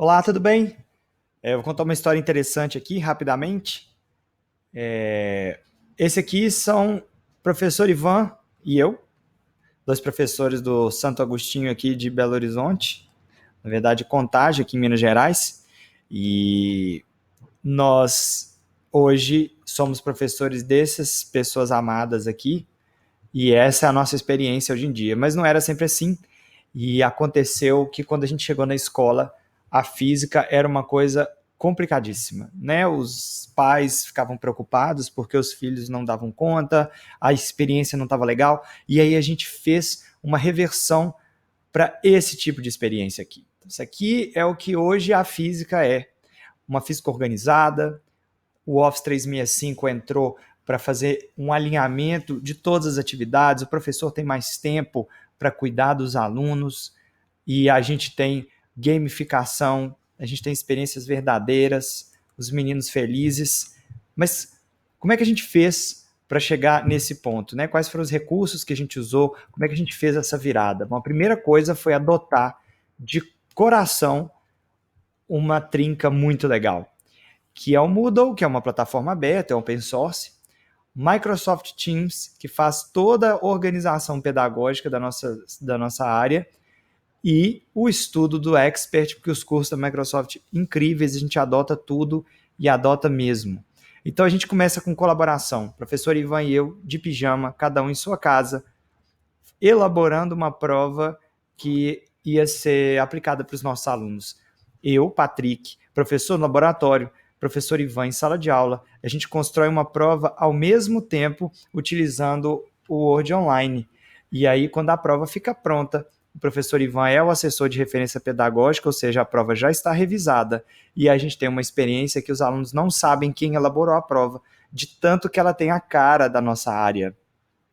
Olá, tudo bem? Eu vou contar uma história interessante aqui, rapidamente. Esse aqui são o professor Ivan e eu, dois professores do Santo Agostinho aqui de Belo Horizonte, na verdade, Contagem, aqui em Minas Gerais. E nós, hoje, somos professores dessas pessoas amadas aqui, e essa é a nossa experiência hoje em dia. Mas não era sempre assim, e aconteceu que quando a gente chegou na escola, a física era uma coisa complicadíssima, né? Os pais ficavam preocupados porque os filhos não davam conta, a experiência não estava legal, e aí a gente fez uma reversão para esse tipo de experiência aqui. Isso aqui é o que hoje a física é, uma física organizada. O Office 365 entrou para fazer um alinhamento de todas as atividades, o professor tem mais tempo para cuidar dos alunos, e a gente tem gamificação, a gente tem experiências verdadeiras, os meninos felizes. Mas como é que a gente fez para chegar nesse ponto, né? Quais foram os recursos que a gente usou? Como é que a gente fez essa virada? Bom, a primeira coisa foi adotar de coração uma trinca muito legal, que é o Moodle, que é uma plataforma aberta, é open source, Microsoft Teams, que faz toda a organização pedagógica da nossa área, e o estudo do Expert, porque os cursos da Microsoft incríveis, a gente adota tudo e adota mesmo. Então a gente começa com colaboração, professor Ivan e eu, de pijama, cada um em sua casa, elaborando uma prova que ia ser aplicada para os nossos alunos. Eu, Patrick, professor no laboratório, professor Ivan em sala de aula, a gente constrói uma prova ao mesmo tempo utilizando o Word Online. E aí, quando a prova fica pronta, o professor Ivan é o assessor de referência pedagógica, ou seja, a prova já está revisada, e a gente tem uma experiência que os alunos não sabem quem elaborou a prova, de tanto que ela tem a cara da nossa área.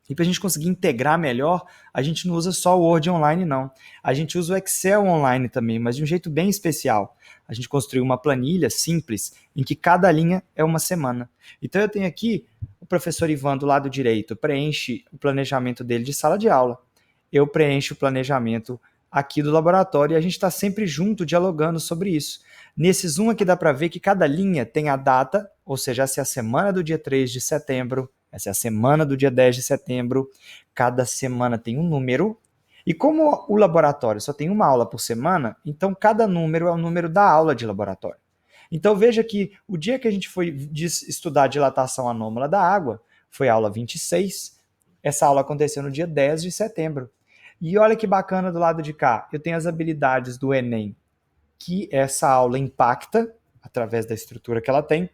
E para a gente conseguir integrar melhor, a gente não usa só o Word Online, não. A gente usa o Excel Online também, mas de um jeito bem especial. A gente construiu uma planilha simples, em que cada linha é uma semana. Então eu tenho aqui o professor Ivan do lado direito, preenche o planejamento dele de sala de aula. Eu preencho o planejamento aqui do laboratório e a gente está sempre junto, dialogando sobre isso. Nesse Zoom aqui dá para ver que cada linha tem a data, ou seja, essa é a semana do dia 3 de setembro, essa é a semana do dia 10 de setembro, cada semana tem um número, e como o laboratório só tem uma aula por semana, então cada número é o número da aula de laboratório. Então veja que o dia que a gente foi estudar a dilatação anômala da água, foi a aula 26, essa aula aconteceu no dia 10 de setembro. E olha que bacana do lado de cá, eu tenho as habilidades do Enem, que essa aula impacta, através da estrutura que ela tem,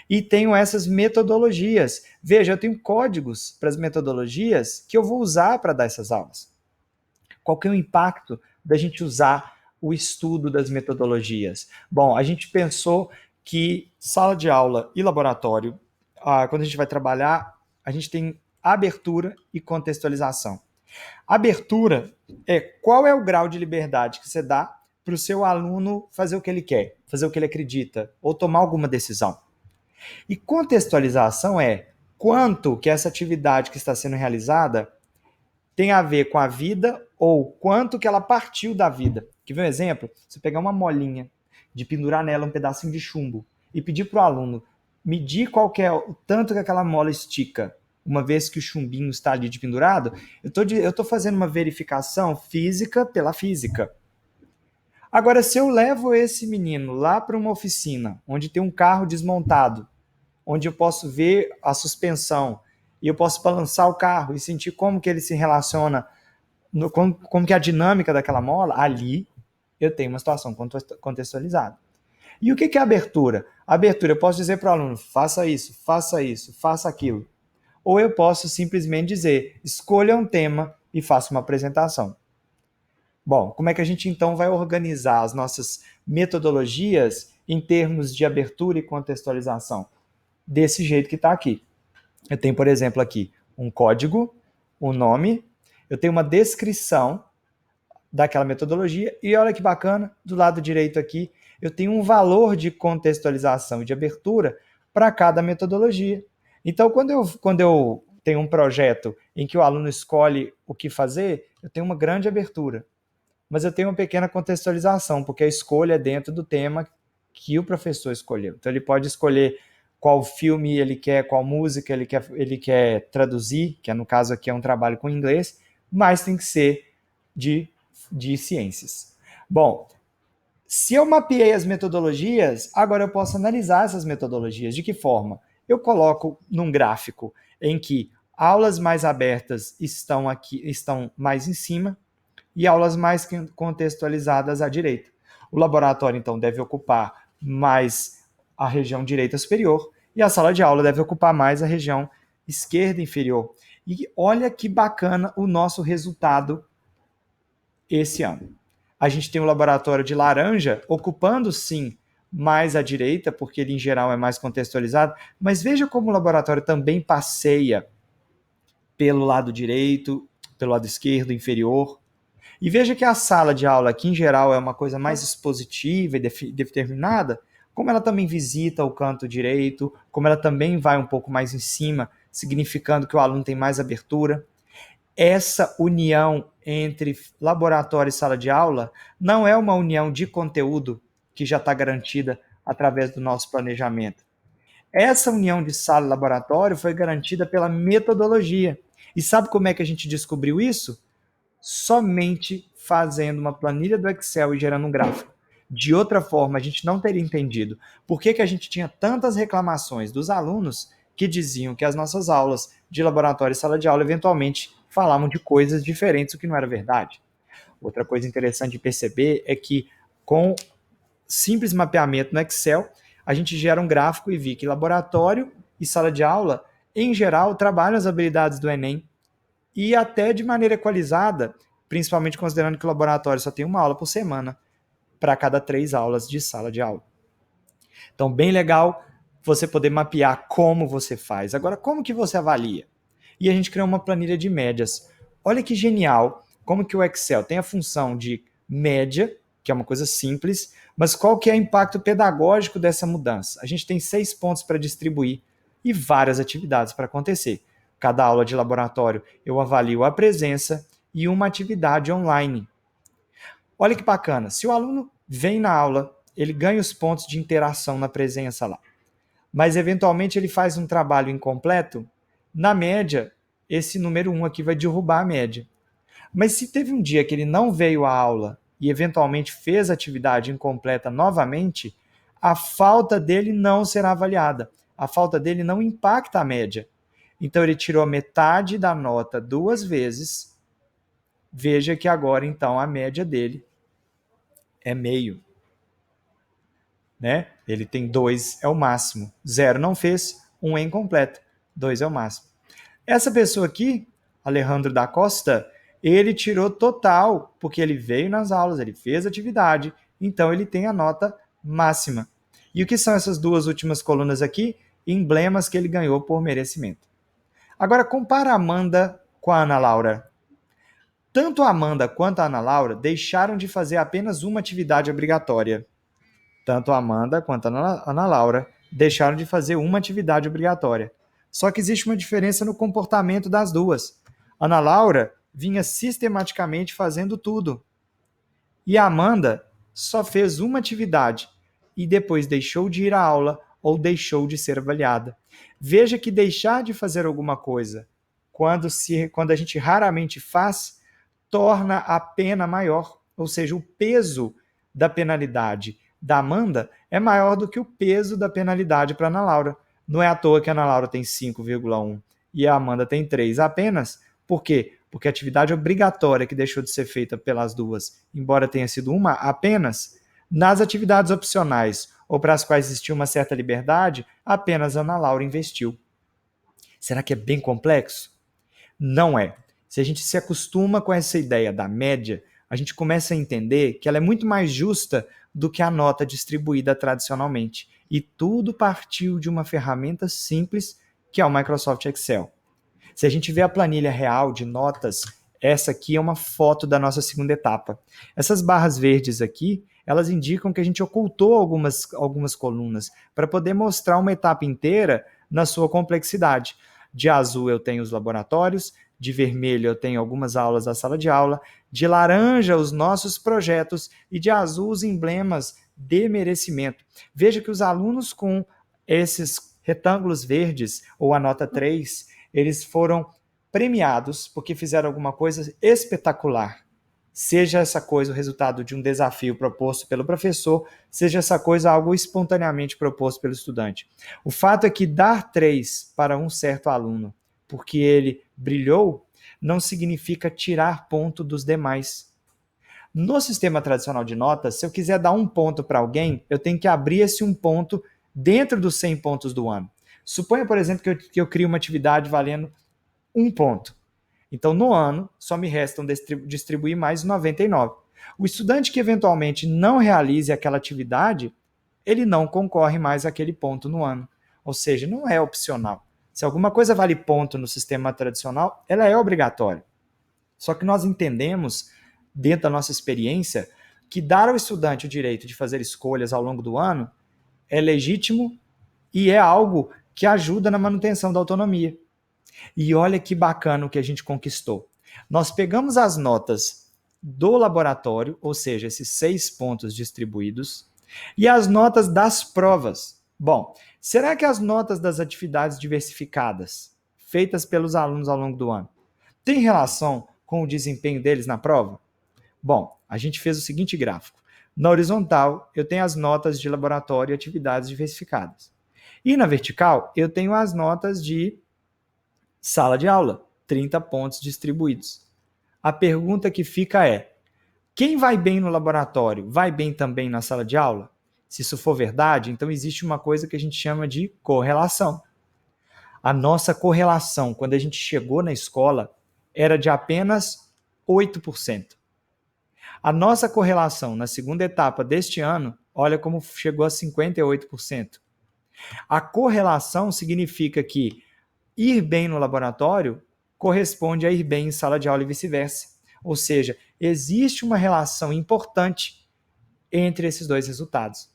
e tenho essas metodologias. Veja, eu tenho códigos para as metodologias que eu vou usar para dar essas aulas. Qual que é o impacto da gente usar o estudo das metodologias? Bom, a gente pensou que sala de aula e laboratório, quando a gente vai trabalhar, a gente tem abertura e contextualização. Abertura é qual é o grau de liberdade que você dá para o seu aluno fazer o que ele quer, fazer o que ele acredita, ou tomar alguma decisão. E contextualização é quanto que essa atividade que está sendo realizada tem a ver com a vida ou quanto que ela partiu da vida. Quer ver um exemplo? Você pegar uma molinha, de pendurar nela um pedacinho de chumbo e pedir para o aluno medir qual que é o tanto que aquela mola estica, uma vez que o chumbinho está ali de pendurado, eu estou fazendo uma verificação física pela física. Agora, se eu levo esse menino lá para uma oficina, onde tem um carro desmontado, onde eu posso ver a suspensão e eu posso balançar o carro e sentir como que ele se relaciona, como que é a dinâmica daquela mola, ali eu tenho uma situação contextualizada. E o que é abertura? Abertura, eu posso dizer para o aluno, faça isso, faça aquilo. Ou eu posso simplesmente dizer, escolha um tema e faça uma apresentação. Bom, como é que a gente então vai organizar as nossas metodologias em termos de abertura e contextualização? Desse jeito que está aqui. Eu tenho, por exemplo, aqui um código, um nome, eu tenho uma descrição daquela metodologia e olha que bacana, do lado direito aqui, eu tenho um valor de contextualização e de abertura para cada metodologia. Então, quando eu tenho um projeto em que o aluno escolhe o que fazer, eu tenho uma grande abertura. mas eu tenho uma pequena contextualização, porque a escolha é dentro do tema que o professor escolheu. Então ele pode escolher qual filme ele quer, qual música ele quer traduzir, que no caso aqui é um trabalho com inglês, mas tem que ser de ciências. Bom, se eu mapeei as metodologias, agora eu posso analisar essas metodologias. De que forma? Eu coloco num gráfico em que aulas mais abertas estão mais em cima e aulas mais contextualizadas à direita. O laboratório, então, deve ocupar mais a região direita superior e a sala de aula deve ocupar mais a região esquerda inferior. E olha que bacana o nosso resultado esse ano. A gente tem o laboratório de laranja ocupando, sim, mais à direita, porque ele, em geral, é mais contextualizado, mas veja como o laboratório também passeia pelo lado direito, pelo lado esquerdo, inferior. E veja que a sala de aula, que em geral é uma coisa mais expositiva e determinada, como ela também visita o canto direito, como ela também vai um pouco mais em cima, significando que o aluno tem mais abertura. Essa união entre laboratório e sala de aula não é uma união de conteúdo que já está garantida através do nosso planejamento. Essa união de sala e laboratório foi garantida pela metodologia. E sabe como é que a gente descobriu isso? Somente fazendo uma planilha do Excel e gerando um gráfico. De outra forma, a gente não teria entendido por que a gente tinha tantas reclamações dos alunos que diziam que as nossas aulas de laboratório e sala de aula eventualmente falavam de coisas diferentes, o que não era verdade. Outra coisa interessante de perceber é que com simples mapeamento no Excel, a gente gera um gráfico e vê que laboratório e sala de aula, em geral, trabalham as habilidades do Enem e até de maneira equalizada, principalmente considerando que o laboratório só tem uma aula por semana para cada 3 aulas de sala de aula. Então, bem legal você poder mapear como você faz. Agora, como que você avalia? E a gente criou uma planilha de médias. Olha que genial como que o Excel tem a função de média, que é uma coisa simples, mas qual que é o impacto pedagógico dessa mudança? A gente tem 6 pontos para distribuir e várias atividades para acontecer. Cada aula de laboratório eu avalio a presença e uma atividade online. Olha que bacana, se o aluno vem na aula, ele ganha os pontos de interação na presença lá, mas eventualmente ele faz um trabalho incompleto, na média, esse número 1 aqui vai derrubar a média. Mas se teve um dia que ele não veio à aula e eventualmente fez a atividade incompleta novamente, a falta dele não será avaliada. A falta dele não impacta a média. Então ele tirou metade da nota 2 vezes. Veja que agora então a média dele é meio. Né? Ele tem 2 é o máximo. 0 não fez, 1 é incompleto. 2 é o máximo. Essa pessoa aqui, Alejandro da Costa, ele tirou total, porque ele veio nas aulas, ele fez atividade, então ele tem a nota máxima. E o que são essas 2 últimas colunas aqui? Emblemas que ele ganhou por merecimento. Agora, compara a Amanda com a Ana Laura. Tanto a Amanda quanto a Ana Laura deixaram de fazer apenas uma atividade obrigatória. Tanto a Amanda quanto a Ana Laura deixaram de fazer uma atividade obrigatória. Só que existe uma diferença no comportamento das duas. Ana Laura vinha sistematicamente fazendo tudo. E a Amanda só fez uma atividade e depois deixou de ir à aula ou deixou de ser avaliada. Veja que deixar de fazer alguma coisa, quando a gente raramente faz, torna a pena maior. Ou seja, o peso da penalidade da Amanda é maior do que o peso da penalidade para a Ana Laura. Não é à toa que a Ana Laura tem 5,1 e a Amanda tem 3 apenas. Por quê? Porque a atividade obrigatória que deixou de ser feita pelas duas, embora tenha sido uma apenas, nas atividades opcionais ou para as quais existia uma certa liberdade, apenas a Ana Laura investiu. Será que é bem complexo? Não é. Se a gente se acostuma com essa ideia da média, a gente começa a entender que ela é muito mais justa do que a nota distribuída tradicionalmente. E tudo partiu de uma ferramenta simples que é o Microsoft Excel. Se a gente vê a planilha real de notas, essa aqui é uma foto da nossa segunda etapa. Essas barras verdes aqui, elas indicam que a gente ocultou algumas colunas para poder mostrar uma etapa inteira na sua complexidade. De azul eu tenho os laboratórios, de vermelho eu tenho algumas aulas da sala de aula, de laranja os nossos projetos e de azul os emblemas de merecimento. Veja que os alunos com esses retângulos verdes, ou a nota 3, eles foram premiados porque fizeram alguma coisa espetacular. Seja essa coisa o resultado de um desafio proposto pelo professor, seja essa coisa algo espontaneamente proposto pelo estudante. O fato é que dar 3 para um certo aluno, porque ele brilhou, não significa tirar ponto dos demais. No sistema tradicional de notas, se eu quiser dar um ponto para alguém, eu tenho que abrir esse um ponto dentro dos 100 pontos do ano. Suponha, por exemplo, que eu crio uma atividade valendo um ponto. Então, no ano, só me restam distribuir mais 99. O estudante que eventualmente não realize aquela atividade, ele não concorre mais àquele ponto no ano. Ou seja, não é opcional. Se alguma coisa vale ponto no sistema tradicional, ela é obrigatória. Só que nós entendemos, dentro da nossa experiência, que dar ao estudante o direito de fazer escolhas ao longo do ano é legítimo e é algo que ajuda na manutenção da autonomia. E olha que bacana o que a gente conquistou. Nós pegamos as notas do laboratório, ou seja, esses 6 pontos distribuídos, e as notas das provas. Bom, será que as notas das atividades diversificadas, feitas pelos alunos ao longo do ano, têm relação com o desempenho deles na prova? Bom, a gente fez o seguinte gráfico. Na horizontal, eu tenho as notas de laboratório e atividades diversificadas. E na vertical, eu tenho as notas de sala de aula, 30 pontos distribuídos. A pergunta que fica é: quem vai bem no laboratório, vai bem também na sala de aula? Se isso for verdade, então existe uma coisa que a gente chama de correlação. A nossa correlação, quando a gente chegou na escola, era de apenas 8%. A nossa correlação na segunda etapa deste ano, olha como chegou a 58%. A correlação significa que ir bem no laboratório corresponde a ir bem em sala de aula e vice-versa. Ou seja, existe uma relação importante entre esses dois resultados.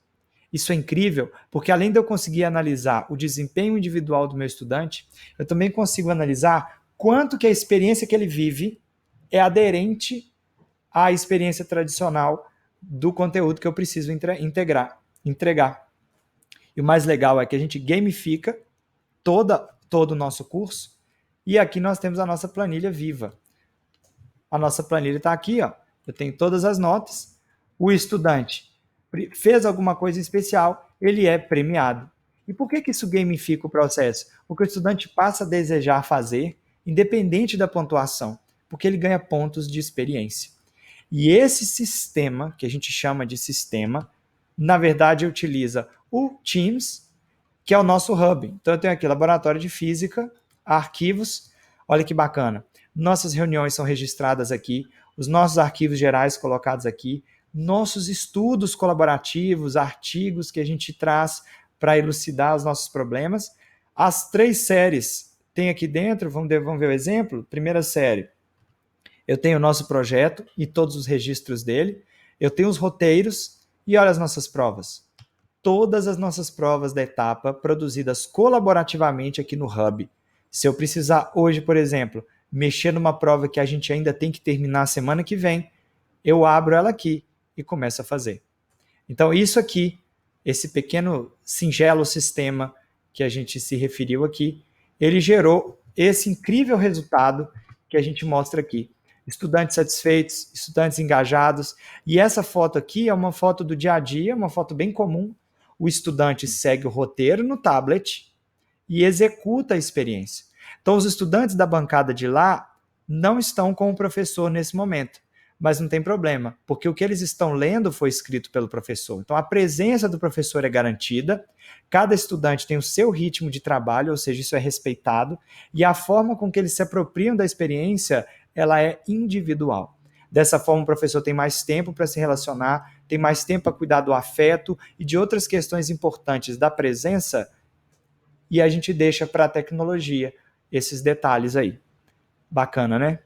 Isso é incrível, porque além de eu conseguir analisar o desempenho individual do meu estudante, eu também consigo analisar quanto que a experiência que ele vive é aderente à experiência tradicional do conteúdo que eu preciso entregar. E o mais legal é que a gente gamifica todo o nosso curso, e aqui nós temos a nossa planilha viva. A nossa planilha está aqui, ó. Eu tenho todas as notas. O estudante fez alguma coisa especial, ele é premiado. E por que isso gamifica o processo? Porque o estudante passa a desejar fazer, independente da pontuação, porque ele ganha pontos de experiência. E esse sistema, que a gente chama de sistema, na verdade utiliza o Teams, que é o nosso hub. Então eu tenho aqui laboratório de física, arquivos, olha que bacana. Nossas reuniões são registradas aqui, os nossos arquivos gerais colocados aqui, nossos estudos colaborativos, artigos que a gente traz para elucidar os nossos problemas. As 3 séries tem aqui dentro, vamos ver o exemplo. Primeira série, eu tenho o nosso projeto e todos os registros dele, eu tenho os roteiros e olha as nossas provas. Todas as nossas provas da etapa produzidas colaborativamente aqui no Hub. Se eu precisar hoje, por exemplo, mexer numa prova que a gente ainda tem que terminar semana que vem, eu abro ela aqui e começo a fazer. Então isso aqui, esse pequeno singelo sistema que a gente se referiu aqui, ele gerou esse incrível resultado que a gente mostra aqui. Estudantes satisfeitos, estudantes engajados, e essa foto aqui é uma foto do dia a dia, uma foto bem comum. O estudante segue o roteiro no tablet e executa a experiência. Então, os estudantes da bancada de lá não estão com o professor nesse momento, mas não tem problema, porque o que eles estão lendo foi escrito pelo professor. Então, a presença do professor é garantida, cada estudante tem o seu ritmo de trabalho, ou seja, isso é respeitado, e a forma com que eles se apropriam da experiência, ela é individual. Dessa forma, o professor tem mais tempo para se relacionar, tem mais tempo para cuidar do afeto e de outras questões importantes da presença, e a gente deixa para a tecnologia esses detalhes aí. Bacana, né?